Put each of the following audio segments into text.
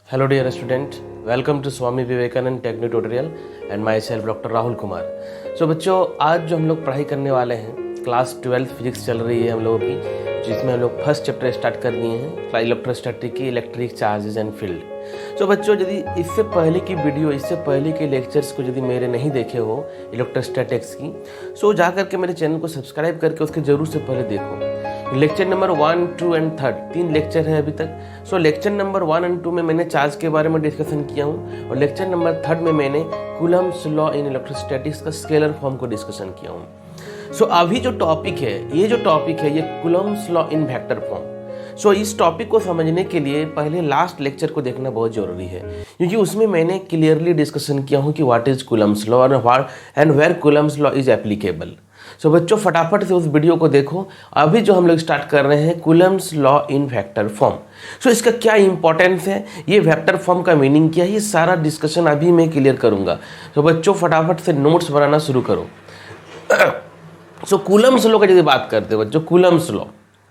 Hello dear student, welcome to Swami Vivekananda technique tutorial and myself doctor Rahul Kumar. So बच्चों, आज जो हम लोग पढ़ाई करने वाले हैं, क्लास 12 फिजिक्स चल रही है हम लोगों की, जिसमें हम लोग फर्स्ट चैप्टर स्टार्ट कर दिए हैं इलेक्ट्रोस्टैटिक की, इलेक्ट्रिक चार्जेस एंड फील्ड। सो बच्चों, यदि इससे पहले की वीडियो, इससे पहले के लेक्चर्स को यदि मेरे नहीं देखे हो इलेक्ट्रोस्टैटिक्स की, सो जा करके मेरे चैनल को सब्सक्राइब करके उसके ज़रूर से पहले देखो। लेक्चर नंबर 1, 2 एंड 3 तीन लेक्चर है अभी तक। सो लेक्चर नंबर 1 एंड 2 में मैंने चार्ज के बारे में डिस्कशन किया हूँ, और लेक्चर नंबर 3 में मैंने कूलम्ब्स लॉ इन इलेक्ट्रोस्टैटिक्स का स्केलर फॉर्म को डिस्कशन किया हूँ। सो अभी जो टॉपिक है, ये Coulomb's law in vector form. So इस टॉपिक को समझने के लिए पहले लास्ट लेक्चर को देखना बहुत जरूरी है, क्योंकि उसमें मैंने क्लियरली डिस्कशन किया हूँ कि what is Coulomb's law and where Coulomb's law is applicable. So बच्चों, फटाफट से उस वीडियो को देखो। अभी जो हम लोग स्टार्ट कर रहे हैं Coulomb's law in vector form. So इसका क्या इंपॉर्टेंस है, ये वेक्टर फॉर्म का मीनिंग क्या है, ये सारा डिस्कशन अभी मैं क्लियर करूंगा। तो बच्चों, फटाफट से नोट्स बनाना शुरू करो। सो कूलम्ब्स लॉ का यदि बात करते हो बच्चों, कूलम्ब्स लॉ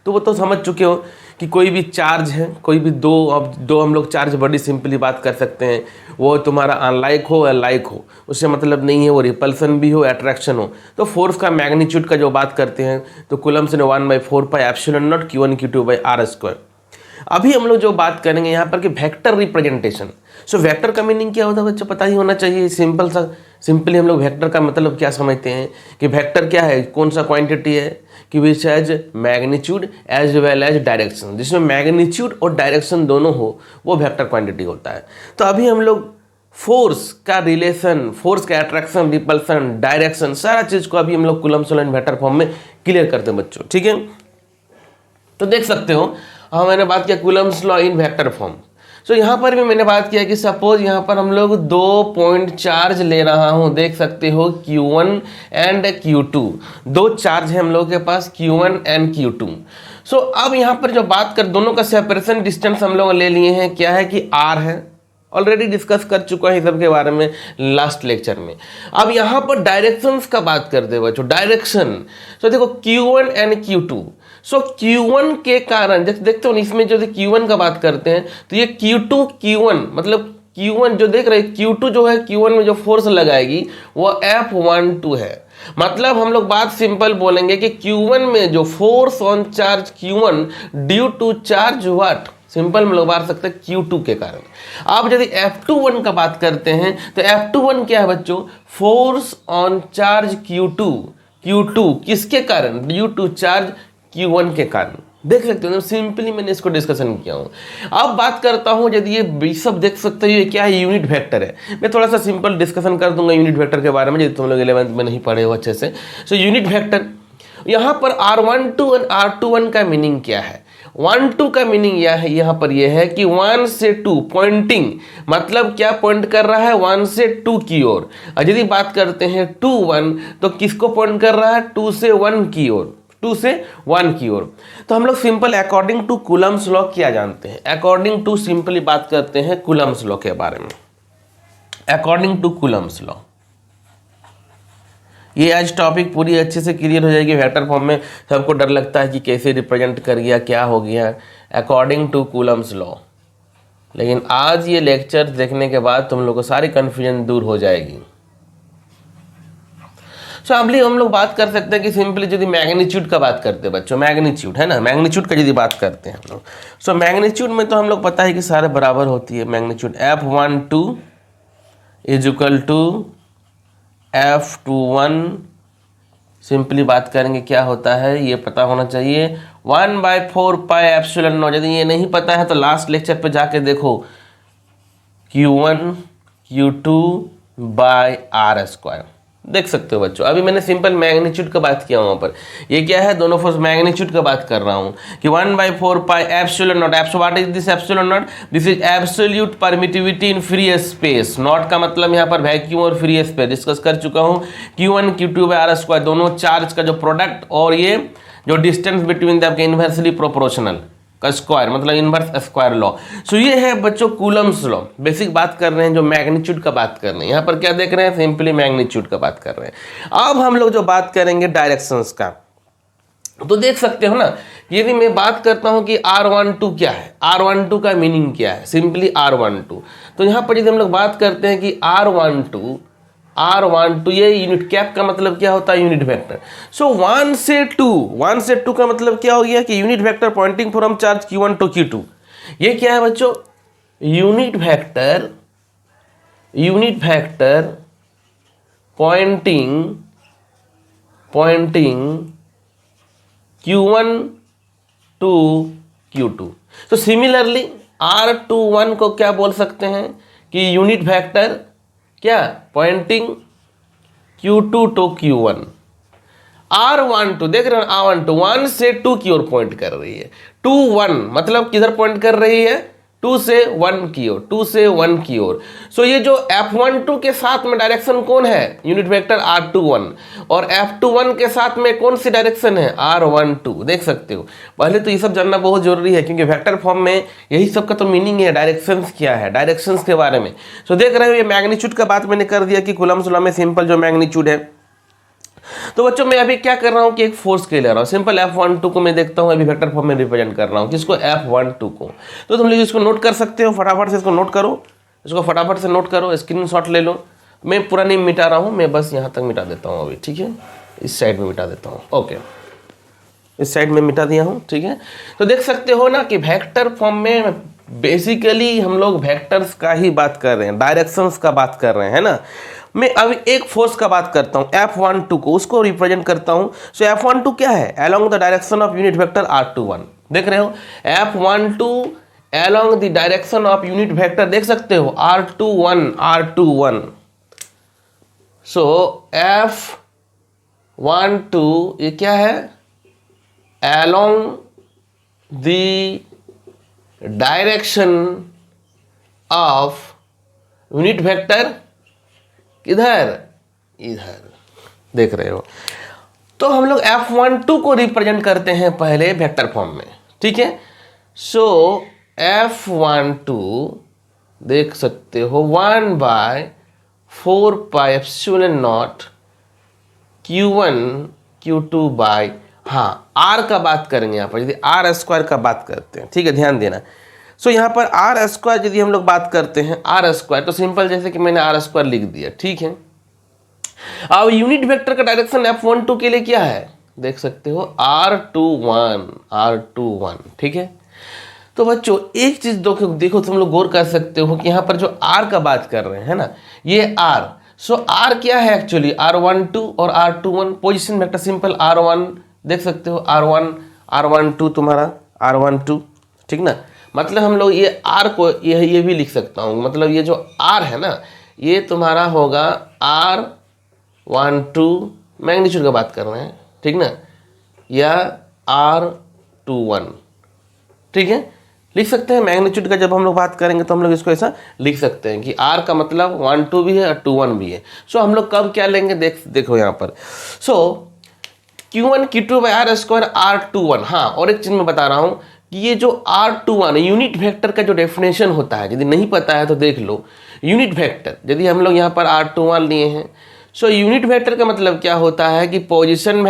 तो वो तो समझ चुके हो कि कोई भी चार्ज है, कोई भी दो हम लोग चार्ज बड़ी सिंपली बात कर सकते हैं, वो तुम्हारा अनलाइक हो या लाइक हो, उससे मतलब नहीं है वो रिपल्सन भी हो, अट्रैक्शन हो। तो फोर्स का मैग्नीट्यूड का जो बात करते हैं तो कूलम्ब्स ने 1/4 एप्सिलॉन नॉट Q1 Q2/r²। अभी हम लोग जो बात करेंगे यहाँ पर कि वेक्टर रिप्रेजेंटेशन। सो वेक्टर का मीनिंग क्या होता है बच्चों, पता ही होना चाहिए। सिंपली हम लोग वेक्टर का मतलब क्या समझते हैं कि वेक्टर क्या है, कौन सा क्वांटिटी है कि which has magnitude as well as direction, जिसमें मैग्नीट्यूड और डायरेक्शन दोनों हो, वो वेक्टर क्वांटिटी होता है। तो अभी हम लोग फोर्स का रिलेशन, फोर्स का अट्रैक्शन, रिपल्सन, डायरेक्शन, सारा चीज़ को अभी हम लोग Coulomb's law in vector form में क्लियर करते हैं बच्चों, ठीक है। तो देख सकते हो, मैंने बात किया Coulomb's law in vector form. So यहाँ पर भी मैंने बात किया कि सपोज यहाँ पर हम लोग 2 पॉइंट चार्ज ले रहा हूँ, देख सकते हो Q1 एंड Q2, दो चार्ज है हम लोग के पास Q1 एंड Q2। सो अब यहाँ पर जो बात कर, दोनों का सेपरेशन डिस्टेंस हम लोग ले लिए हैं, क्या है कि R है, ऑलरेडी डिस्कस कर चुका है सब के बारे में लास्ट लेक्चर में। अब यहाँ पर डायरेक्शंस का बात करते हैं बच्चों, डायरेक्शन। सो देखो Q1 and Q2। So Q1 के कारण देखते हो इसमें जो Q1 का बात करते हैं तो ये Q2 Q1 मतलब Q1 जो देख रहे हैं, Q2 जो है Q1 में जो फोर्स लगाएगी वो F12 है। मतलब हम लोग बात सिंपल बोलेंगे कि Q1 में जो force on charge Q1 due to charge what, simple में लोग बात सकते हैं Q2 के कारण। आप यदि F21 का बात करते हैं तो F21 क्या है बच्चों, फोर्स ऑन चार्ज Q2 किसके कारण, ड्यू टू चार्ज Q1 के कारण। देख सकते हो, सिंपली मैंने इसको डिस्कशन किया हूँ। अब बात करता हूँ, यदि ये सब देख सकते हो ये क्या है, यूनिट वेक्टर है। मैं थोड़ा सा सिंपल डिस्कशन कर दूंगा यूनिट वेक्टर के बारे में, यदि तुम लोग 11th में नहीं पढ़े हो अच्छे से। सो यूनिट वेक्टर, यहाँ पर R12 और R21 का मीनिंग क्या है। 1-2 का मीनिंग यह है, यहाँ पर यह है कि 1 से 2 पॉइंटिंग, मतलब क्या पॉइंट कर रहा है 1 से 2 की ओर। और यदि बात करते हैं 2-1 तो किसको पॉइंट कर रहा है, 2 से 1 की ओर, 2 से 1 की ओर। तो हम लोग simple according to Coulomb's law क्या जानते हैं, अकॉर्डिंग टू सिंपली बात करते हैं कूलम्ब्स लॉ के बारे में। अकॉर्डिंग टू कूलम्ब्स लॉ, ये आज टॉपिक पूरी अच्छे से क्लियर हो जाएगी। वेक्टर फॉर्म में सबको डर लगता है कि कैसे रिप्रेजेंट कर गया, क्या हो गया, अकॉर्डिंग टू कूलम्ब्स लॉ। लेकिन आज ये लेक्चर देखने के बाद तुम लोग को सारी कन्फ्यूजन दूर हो जाएगी। सो अभी हम लोग बात कर सकते हैं कि सिंपली यदि मैग्नीट्यूड का बात करते हैं बच्चों, मैग्नीट्यूड है ना, मैग्नीट्यूड का यदि बात करते हैं हम लोग। सो मैग्नीट्यूड में तो हम लोग पता है कि सारे बराबर होती है। Magnitude F12 is equal to F21, simply बात करेंगे क्या होता है ये पता होना चाहिए, 1/4 एप्सिलॉन नॉट। यदि ये नहीं पता है तो लास्ट लेक्चर पे जाके देखो, Q1 Q2/r², देख सकते हो बच्चों। अभी मैंने सिंपल मैग्नीट्यूड का बात किया वहाँ पर, ये क्या है, दोनों फोर्स मैग्नीट्यूड का बात कर रहा हूँ कि 1/4 epsilon not. What is this epsilon not, this is absolute permittivity in free space. Not का मतलब यहाँ पर वैक्यूम और फ्री स्पेस डिस्कस कर चुका हूँ। Q1 Q2/r², दोनों चार्ज का जो प्रोडक्ट और ये जो distance between the inversely proportional का स्क्वायर, मतलब इनवर्स स्क्वायर लॉ। सो ये है बच्चों कूलम्ब्स लॉ। बेसिक बात कर रहे हैं, जो मैग्नीट्यूड का बात कर रहे हैं, यहाँ पर क्या देख रहे हैं, सिंपली मैग्नीट्यूड का बात कर रहे हैं। अब हम लोग जो बात करेंगे डायरेक्शंस का, तो देख सकते हो ना, यदि मैं बात करता हूं कि R12 क्या है, R12 का मीनिंग क्या है, सिंपली R12। तो यहाँ पर यदि हम लोग बात करते हैं कि R12 ये यूनिट कैप का मतलब क्या होता है, यूनिट वेक्टर। सो 1 से 2 का मतलब क्या हो गया कि unit vector pointing from charge Q1 to Q2। ये क्या है बच्चों, unit vector Poynting Q1 to Q2। तो सिमिलरली R21 को क्या बोल सकते हैं कि यूनिट वेक्टर क्या, pointing Q2 to Q1। R12 देख रहे हो, R12 1 से 2 की ओर पॉइंट कर रही है, 2 1 मतलब किधर पॉइंट कर रही है, 2 से 1 की ओर, 2 से 1 की ओर। सो ये जो F12 के साथ में डायरेक्शन कौन है, यूनिट वेक्टर R21, और F21 के साथ में कौन सी डायरेक्शन है, R12। देख सकते हो, पहले तो ये सब जानना बहुत जरूरी है, क्योंकि वेक्टर फॉर्म में यही सब का तो मीनिंग है, डायरेक्शंस क्या है, डायरेक्शंस के बारे में। सो देख रहे हो, ये मैग्नीट्यूड का बात मैंने कर दिया कि कूलम्ब्स लॉ में सिंपल जो मैग्नीट्यूड है। तो बच्चों मैं अभी क्या कर रहा हूं कि एक फोर्स के ले रहा हूं, सिंपल F12 को मैं देखता हूं, अभी वेक्टर फॉर्म में रिप्रेजेंट कर रहा हूं, किसको, F12 को। तो तुम लोग इसको नोट कर सकते हो, फटाफट से इसको नोट करो, इसको फटाफट से नोट करो, स्क्रीनशॉट ले लो। मैं पूरा नहीं मिटा रहा हूं, मैं बस यहां तक मिटा देता हूं अभी, ठीक है, इस साइड में मिटा देता हूं, ओके, इस साइड में मिटा दिया हूं, ठीक है। तो देख सकते हो ना कि वेक्टर फॉर्म में बेसिकली हम लोग वेक्टर्स का ही बात कर रहे हैं, डायरेक्शंस का बात कर रहे हैं, है ना। मैं अभी एक फोर्स का बात करता हूं, F12 को, उसको रिप्रेजेंट करता हूं। सो F12 क्या है, along the direction of unit vector R21। देख रहे हो, F12 along the direction of unit vector, देख सकते हो, R21। सो F12 ये क्या है, along the direction of unit vector, किधर, इधर, देख रहे हो। तो हम लोग F12 को रिप्रेजेंट करते हैं पहले वेक्टर फॉर्म में, ठीक है। सो F12 देख सकते हो 1/4πε0 Q1 Q2 बाय, हाँ R का बात करेंगे यहाँ पर, यदि R² का बात करते हैं, ठीक है, ध्यान देना। सो यहाँ पर R² यदि हम लोग बात करते हैं, R², तो सिंपल जैसे कि मैंने R² लिख दिया, ठीक है। अब यूनिट वेक्टर का डायरेक्शन F12 के लिए क्या है, देख सकते हो, R21, ठीक है। तो बच्चों एक चीज देखो तुम लोग गौर कर सकते हो कि यहाँ पर जो R का बात कर रहे हैं ना, ये R। सो R क्या है एक्चुअली, R12 और R21, position vector simple R1, देख सकते हो, R12 तुम्हारा R12, ठीक ना। मतलब हम लोग ये R को ये भी लिख सकता हूँ, मतलब ये जो R है ना, ये तुम्हारा होगा R12, मैग्नीट्यूड का बात कर रहे हैं, ठीक ना, या R21, ठीक है, लिख सकते हैं। मैग्नीट्यूड का जब हम लोग बात करेंगे तो हम लोग इसको ऐसा लिख सकते हैं कि R का मतलब 1 2 भी है और 2 1 भी है। सो हम लोग कब क्या लेंगे, देखो यहाँ पर, सो Q1 Q2 by R² R21। हाँ, और एक चीज मैं बता रहा हूँ कि ये जो R21 यूनिट वेक्टर का जो डेफिनेशन होता है, यदि नहीं पता है तो देख लो। यूनिट वेक्टर यदि हम लोग यहाँ पर R21 लिए हैं, सो यूनिट वेक्टर का मतलब क्या होता है कि position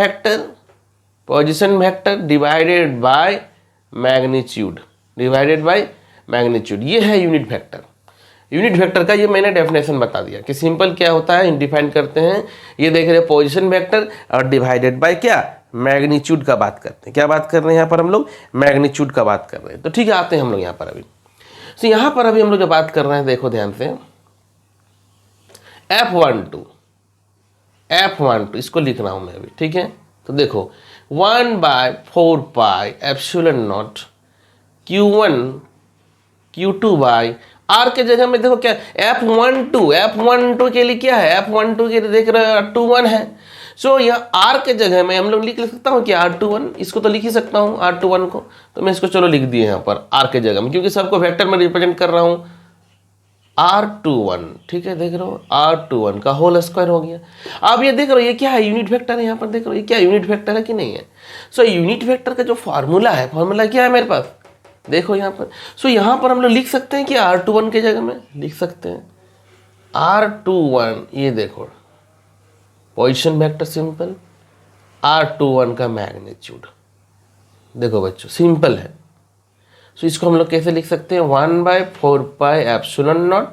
vector divided by magnitude, ये है यूनिट वेक्टर। यूनिट वेक्टर का ये मैंने डेफिनेशन बता दिया कि सिंपल क्या होता है, डिफाइन करते हैं, ये देख रहे हैं पोजीशन वेक्टर और डिवाइडेड बाय क्या, मैग्नीट्यूड का बात करते हैं। क्या बात कर रहे हैं यहाँ पर हम लोग, मैग्नीट्यूड का बात कर रहे हैं। तो ठीक है, आते हैं हम लोग यहाँ पर अभी। तो यहाँ पर अभी हम लोग जो बात कर रहे हैं, देखो ध्यान से, F12 इसको लिख रहा हूँ मैं अभी, ठीक है। तो देखो 1/4πε0 Q1 Q2 बाई R के जगह में देखो क्या, F12 के लिए क्या है, F12 के लिए देख रहे हो 21 है। सो यहाँ R के जगह में हम लोग लिख सकता हूँ कि R21, इसको तो लिख ही सकता हूँ R21 को, तो मैं इसको चलो लिख दिए यहाँ पर R के जगह में, क्योंकि सबको वेक्टर में रिप्रेजेंट कर रहा हूँ, R21, ठीक है, देख रहे हो R21 का होल स्क्वायर हो गया। अब ये देख रहे हो ये क्या है, यूनिट वेक्टर है, यहाँ पर देख रहे हो ये क्या यूनिट वेक्टर है कि नहीं है। सो यूनिट वेक्टर का जो फार्मूला है, फार्मूला क्या है मेरे पास, देखो यहाँ पर। सो यहाँ पर हम लोग लिख सकते हैं कि R21 के जगह में लिख सकते हैं R21, ये देखो पोजीशन वेक्टर सिंपल, R21 का मैग्नीट्यूड, देखो बच्चों सिंपल है। सो इसको हम लोग कैसे लिख सकते हैं, 1/4πε0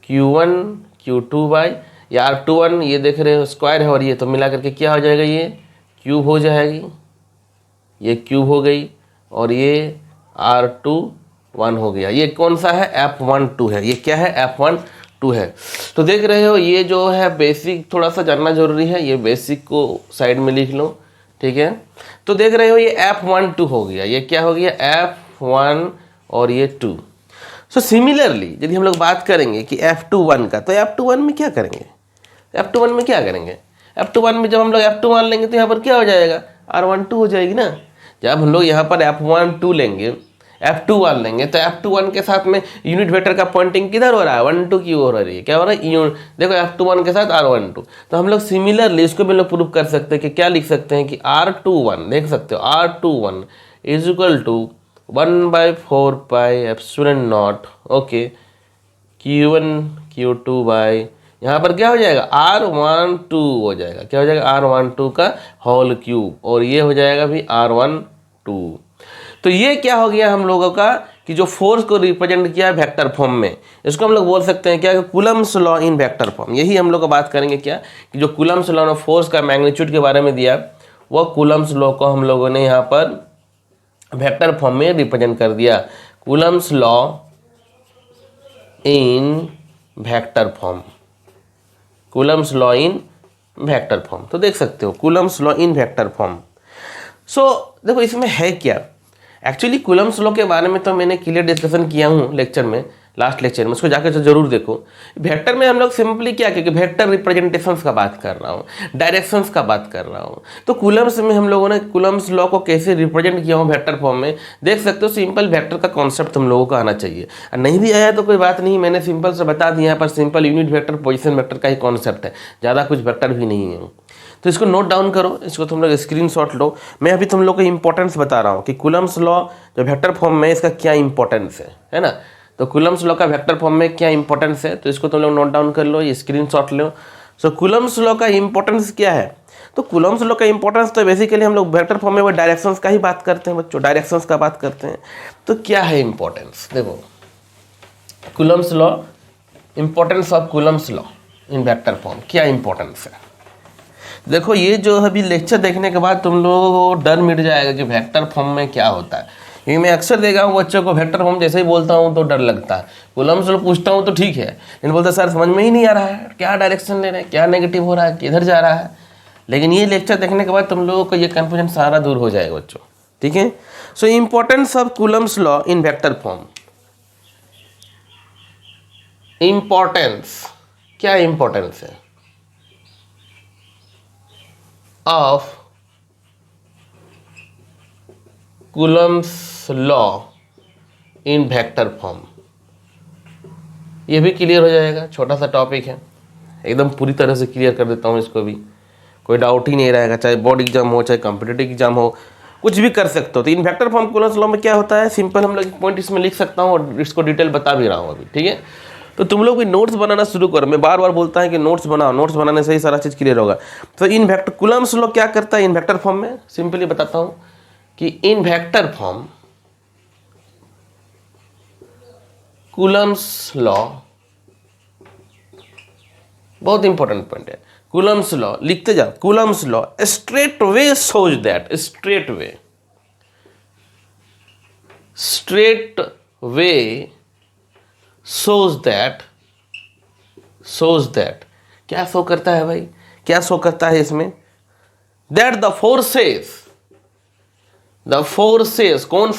Q1 Q2 बाई, या R21 ये देख रहे हो स्क्वायर है और ये तो मिला करके क्या हो जाएगा, ये क्यूब हो जाएगी, ये क्यूब हो गई और ये R21 हो गया। ये कौन सा है, F12 है, ये क्या है F12 है। तो देख रहे हो ये जो है बेसिक थोड़ा सा जानना जरूरी है, ये बेसिक को साइड में लिख लो, ठीक है। तो देख रहे हो ये F12 हो गया, ये क्या हो गया F1 और ये 2। सो सिमिलरली यदि हम लोग बात करेंगे कि F21 का, तो F21 में क्या करेंगे, F21 में क्या करेंगे, F21 में जब हम लोग F2 मान लेंगे तो यहाँ पर क्या हो जाएगा, R12 हो जाएगी ना। जब हम लोग यहाँ पर F12 लेंगे, F21 लेंगे, तो F21 के साथ में यूनिट वेक्टर का पॉइंटिंग किधर हो रहा है, 1 2 की ओर हो रही है, क्या हो रहा है, देखो F21 के साथ R12। तो हम लोग सिमिलरली इसको भी लोग प्रूव कर सकते हैं कि क्या लिख सकते हैं कि R21, देख सकते हो R21 is equal to 1/4πε0 okay Q1 Q2 by, यहाँ पर क्या हो जाएगा R12 हो जाएगा, क्या हो जाएगा R12 का होल क्यूब, और ये हो जाएगा भी R12। तो ये क्या हो गया हम लोगों का कि जो फोर्स को रिप्रेजेंट किया है वेक्टर फॉर्म में, इसको हम लोग बोल सकते हैं क्या, Coulomb's law in vector form. यही हम लोग बात करेंगे क्या कि जो कूलम्ब्स लॉ ने फोर्स का मैग्नीट्यूड के बारे में दिया, वो कूलम्ब्स लॉ को हम लोगों ने यहाँ पर वेक्टर फॉर्म में रिप्रेजेंट कर दिया, Coulomb's law in vector form, Coulomb's law in vector form. तो देख सकते हो Coulomb's law in vector form. So देखो इसमें है क्या, एक्चुअली कूलम्ब्स लॉ के बारे में तो मैंने क्लियर डिस्कशन किया हूँ लेक्चर में, लास्ट लेक्चर में, उसको जाकर जरूर देखो। वेक्टर में हम लोग सिंपली क्या, क्योंकि वेक्टर रिप्रेजेंटेशंस का बात कर रहा हूँ, डायरेक्शंस का बात कर रहा हूँ, तो कूलम्ब्स में हम लोगों ने कूलम्ब्स लॉ को कैसे रिप्रेजेंट किया हूँ वेक्टर फॉर्म में, देख सकते हो। सिंपल वेक्टर का कॉन्सेप्ट हम लोगों को आना चाहिए, और नहीं भी आया तो कोई बात नहीं, मैंने सिंपल से बता दिया यहाँ पर, simple unit vector position vector का ही कॉन्सेप्ट है, ज़्यादा कुछ वेक्टर भी नहीं है। तो इसको नोट डाउन करो, इसको तुम लोग स्क्रीनशॉट लो। मैं अभी तुम लोग को इंपॉर्टेंस बता रहा हूँ कि कूलम्ब्स लॉ जो वेक्टर फॉर्म में इसका क्या इंपॉर्टेंस है ना। तो कूलम्ब्स लॉ का वेक्टर फॉर्म में क्या इंपॉर्टेंस है, तो इसको तुम लोग नोट डाउन कर लो, ये स्क्रीनशॉट लो। सो कूलम्ब्स लॉ का इंपॉर्टेंस क्या है, तो कूलम्ब्स लॉ का इंपॉर्टेंस तो बेसिकली हम लोग वेक्टर फॉर्म में वो डायरेक्शंस का ही बात करते हैं बच्चों, डायरेक्शंस का बात करते हैं। तो क्या है इंपॉर्टेंस, देखो Coulomb's law, importance of Coulomb's law in vector form, क्या इंपॉर्टेंस है। देखो ये जो अभी लेक्चर देखने के बाद तुम लोगों को डर मिट जाएगा कि वेक्टर फॉर्म में क्या होता है, क्योंकि मैं अक्सर देखा हूँ बच्चों को वेक्टर फॉर्म जैसे ही बोलता हूँ तो डर लगता है। कूलम्ब्स लॉ पूछता हूँ तो ठीक है, लेकिन बोलता सर समझ में ही नहीं आ रहा है, क्या डायरेक्शन ले रहे हैं, क्या नेगेटिव हो रहा है, किधर जा रहा है। लेकिन ये लेक्चर देखने के बाद तुम लोगों को ये कन्फ्यूजन सारा दूर हो जाएगा बच्चों, ठीक है। So importance of Coulomb's law in vector form, importance, क्या इंपॉर्टेंस है of Coulomb's law in vector form, ये भी क्लियर हो जाएगा। छोटा सा टॉपिक है, एकदम पूरी तरह से क्लियर कर देता हूँ इसको भी, कोई डाउट ही नहीं रहेगा, चाहे बोर्ड एग्जाम हो चाहे कॉम्पिटिटिव एग्जाम हो, कुछ भी कर सकते हो। तो इन वेक्टर फॉर्म कूलम्ब्स लॉ में क्या होता है, सिंपल हम लोग एक पॉइंट इसमें लिख सकता हूँ और इसको डिटेल बता भी रहा हूँ अभी, ठीक है। तो तुम लोग भी नोट्स बनाना शुरू करो, मैं बार बार बोलता है कि नोट्स बनाओ, नोट्स बनाने से ही सारा चीज़ क्लियर होगा। तो इन वेक्टर कूलम्ब्स लॉ क्या करता है इन वेक्टर फॉर्म में, सिंपली बताता हूँ कि इन वेक्टर फॉर्म कूलम्ब्स लॉ, बहुत इंपॉर्टेंट पॉइंट है, कूलम्ब्स लॉ लिखते जाओ, Coulomb's law straight way shows that, straight way shows that क्या शो करता है भाई, क्या शो करता है इसमें, that the forces, कौन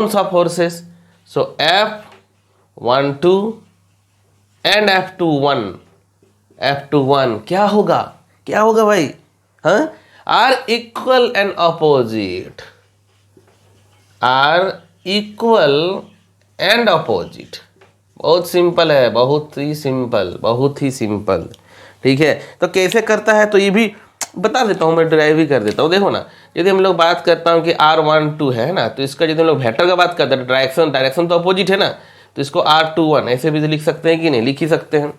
सा forces, so F12 and F21 क्या होगा भाई, हाँ, are equal and opposite, बहुत सिंपल है, बहुत ही सिंपल, ठीक है। तो कैसे करता है तो ये भी बता देता हूँ, मैं ड्राइव भी कर देता हूँ। देखो ना, यदि हम लोग बात करता हूँ कि R12 है ना, तो इसका यदि हम लोग वेक्टर का बात करते हैं, डायरेक्शन तो अपोजिट है ना, तो इसको R21 ऐसे भी लिख सकते हैं कि नहीं, लिख ही सकते हैं।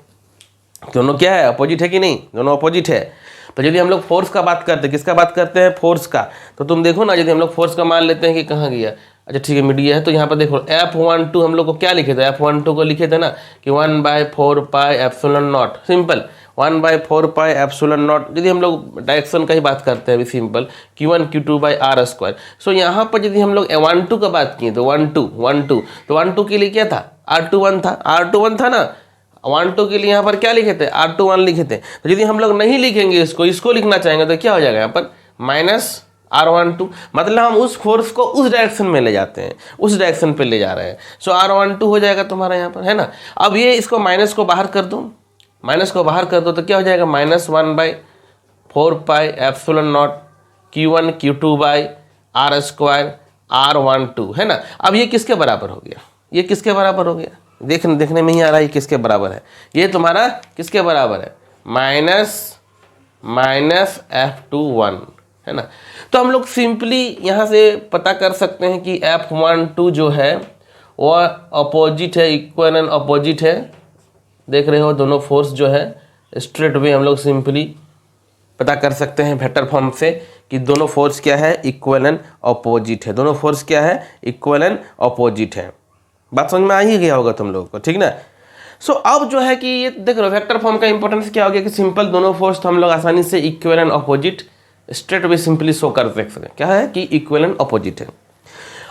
दोनों क्या है, अपोजिट है कि नहीं, दोनों अपोजिट है। तो यदि हम लोग फोर्स का बात करते हैं, किसका बात करते हैं, फोर्स का, तो तुम देखो ना, यदि हम लोग फोर्स का मान लेते हैं कि कहाँ गया, अच्छा ठीक है मीडिया है, तो यहाँ पर देखो F12 हम लोग को क्या लिखे थे, F12 को लिखे थे ना कि 1/4 pi epsilon not, simple 1/4 pi epsilon not. यदि हम लोग डायरेक्शन का ही बात करते हैं अभी सिंपल Q1 Q2/r²। सो यहाँ पर यदि हम लोग 12 का बात किए तो 12 तो 12 के लिए क्या था, R21 था, R21 था ना, 12 के लिए यहाँ पर क्या लिखे थे, R21 लिखे थे। तो यदि हम लोग नहीं लिखेंगे इसको लिखना चाहेंगे तो क्या हो जाएगा यहाँ पर -R12, मतलब हम उस फोर्स को उस डायरेक्शन में ले जाते हैं, उस डायरेक्शन पे ले जा रहे हैं। सो R12 हो जाएगा तुम्हारा यहाँ पर, है ना। अब ये इसको माइनस को बाहर कर दो, माइनस को बाहर कर दो तो क्या हो जाएगा, -1/4 pi epsilon not Q1 Q2/r² R12, है ना। अब ये किसके बराबर हो गया, ये किसके बराबर हो गया, देखने में ही आ रहा है किसके बराबर है, ये तुम्हारा किसके बराबर है, -F21, है ना। तो हम लोग सिंपली यहाँ से पता कर सकते हैं कि F12 जो है वो अपोजिट है, इक्वल एंड अपोजिट है। देख रहे हो दोनों फोर्स जो है स्ट्रेट वे हम लोग सिंपली पता कर सकते हैं वेक्टर फॉर्म से कि दोनों फोर्स क्या है, इक्वल एंड अपोजिट है, दोनों फोर्स क्या है, इक्वल एंड अपोजिट है। बात समझ में आ ही गया होगा तुम लोगों को, ठीक ना। सो अब जो है कि ये देख रहे हो वेक्टर फॉर्म का इंपॉर्टेंस क्या हो गया कि सिंपल दोनों फोर्स तो हम लोग आसानी से equal and opposite straight way simply show कर सकते हैं, क्या है कि इक्वल एंड अपोजिट है।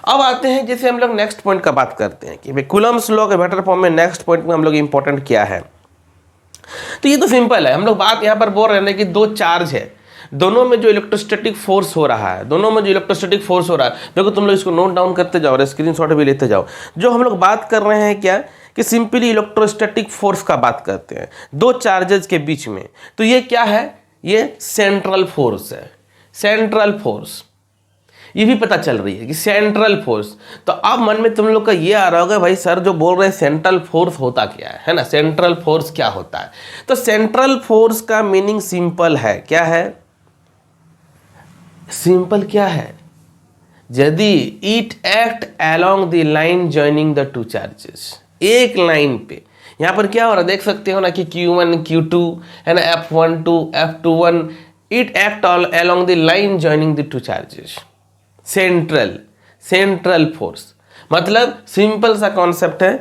अब आते हैं जैसे हम लोग नेक्स्ट पॉइंट का बात करते हैं कि भाई कूलम्ब्स लॉ के वेक्टर फॉर्म में नेक्स्ट पॉइंट में हम लोग इंपॉर्टेंट क्या है। तो ये तो सिंपल है, हम लोग बात यहाँ पर बोल रहे हैं कि दो चार्ज है, दोनों में जो इलेक्ट्रोस्टैटिक फोर्स हो रहा है, दोनों में जो इलेक्ट्रोस्टैटिक फोर्स हो रहा है, देखो तुम लोग इसको नोट डाउन करते जाओ और स्क्रीनशॉट भी लेते जाओ। जो हम लोग बात कर रहे हैं क्या कि सिंपली इलेक्ट्रोस्टैटिक फोर्स का बात करते हैं दो चार्जेस के बीच में। तो ये क्या है, ये सेंट्रल फोर्स है, सेंट्रल फोर्स, ये भी पता चल रही है कि सेंट्रल फोर्स। तो अब मन में तुम लोग का ये आ रहा होगा भाई सर जो बोल रहे हैं सेंट्रल फोर्स होता क्या है ना, सेंट्रल फोर्स क्या होता है। तो सेंट्रल फोर्स का मीनिंग सिंपल है, क्या है, सिंपल क्या है, यदि it act along the line joining the two charges, एक लाइन पे। यहाँ पर क्या हो रहा है देख सकते हो ना कि Q1 Q2 है ना, F12 F21, it act along the line joining the two charges. Central force मतलब सिंपल सा कॉन्सेप्ट है,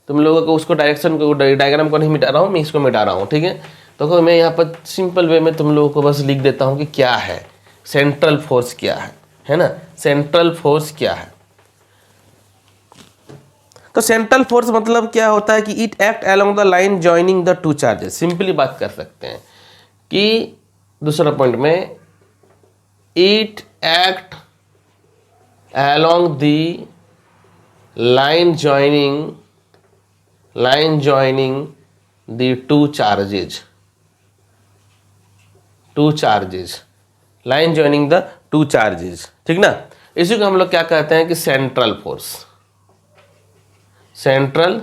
तुम लोगों को उसको डायरेक्शन को डायग्राम को नहीं मिटा रहा हूँ, मैं इसको मिटा रहा हूँ, ठीक है। तो मैं यहाँ पर सिंपल वे में तुम लोगों को बस लिख देता हूँ कि क्या है सेंट्रल फोर्स, क्या है ना, सेंट्रल फोर्स क्या है। तो सेंट्रल फोर्स मतलब क्या होता है कि it act along the line joining the two charges. Simply बात कर सकते हैं कि दूसरा पॉइंट में it act along the line joining the two charges, line joining the two charges, ठीक ना। इसी को हम लोग क्या कहते हैं कि central force, central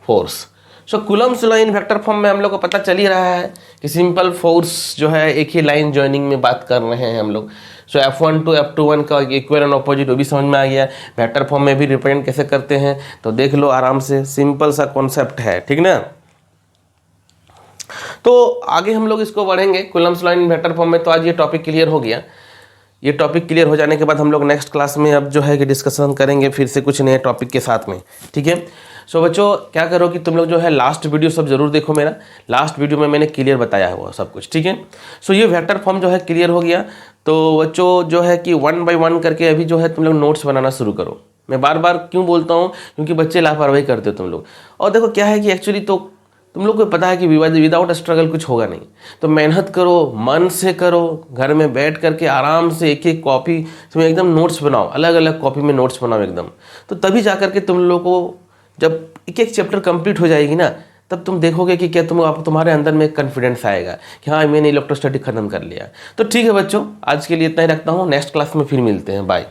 force. So Coulomb's law in vector form में हम लोग को पता चल ही रहा है कि सिंपल फोर्स जो है एक ही लाइन जॉइनिंग में बात कर रहे हैं हम लोग। सो F12 F21 का इक्वल एंड अपोजिट वो भी समझ में आ गया, वेक्टर फॉर्म में भी रिप्रेजेंट कैसे करते हैं तो देख लो आराम से, सिंपल सा कॉन्सेप्ट है, ठीक ना। तो आगे हम लोग इसको बढ़ेंगे Coulomb's law in vector form में। तो आज ये टॉपिक क्लियर हो गया, ये टॉपिक क्लियर हो जाने के बाद हम लोग नेक्स्ट क्लास में अब जो है कि डिस्कशन करेंगे फिर से कुछ नए टॉपिक के साथ में, ठीक है। सो बच्चों क्या करो कि तुम लोग जो है लास्ट वीडियो सब जरूर देखो, मेरा लास्ट वीडियो में मैंने क्लियर बताया हुआ सब कुछ, ठीक है। सो ये वेक्टर फॉर्म जो है क्लियर हो गया। तो बच्चों जो है कि 1 बाय 1 करके अभी जो है तुम लोग नोट्स बनाना शुरू करो। मैं बार बार क्यों बोलता हूँ, क्योंकि बच्चे लापरवाही करते हो तुम लोग। और देखो क्या है कि एक्चुअली तो तुम लोग को पता है कि विदाउट स्ट्रगल कुछ होगा नहीं, तो मेहनत करो, मन से करो, घर में बैठ करके आराम से एक एक कॉपी में एकदम नोट्स बनाओ, अलग अलग कॉपी में नोट्स बनाओ एकदम। तो तभी जा करके तुम लोग को जब एक एक चैप्टर कंप्लीट हो जाएगी ना, तब तुम देखोगे कि क्या तुम्हारे अंदर में कॉन्फिडेंस आएगा कि हाँ मैंने इलेक्ट्रोस्टैटिक खत्म कर लिया। तो ठीक है बच्चों, आज के लिए इतना ही रखता हूँ, नेक्स्ट क्लास में फिर मिलते हैं, बाय।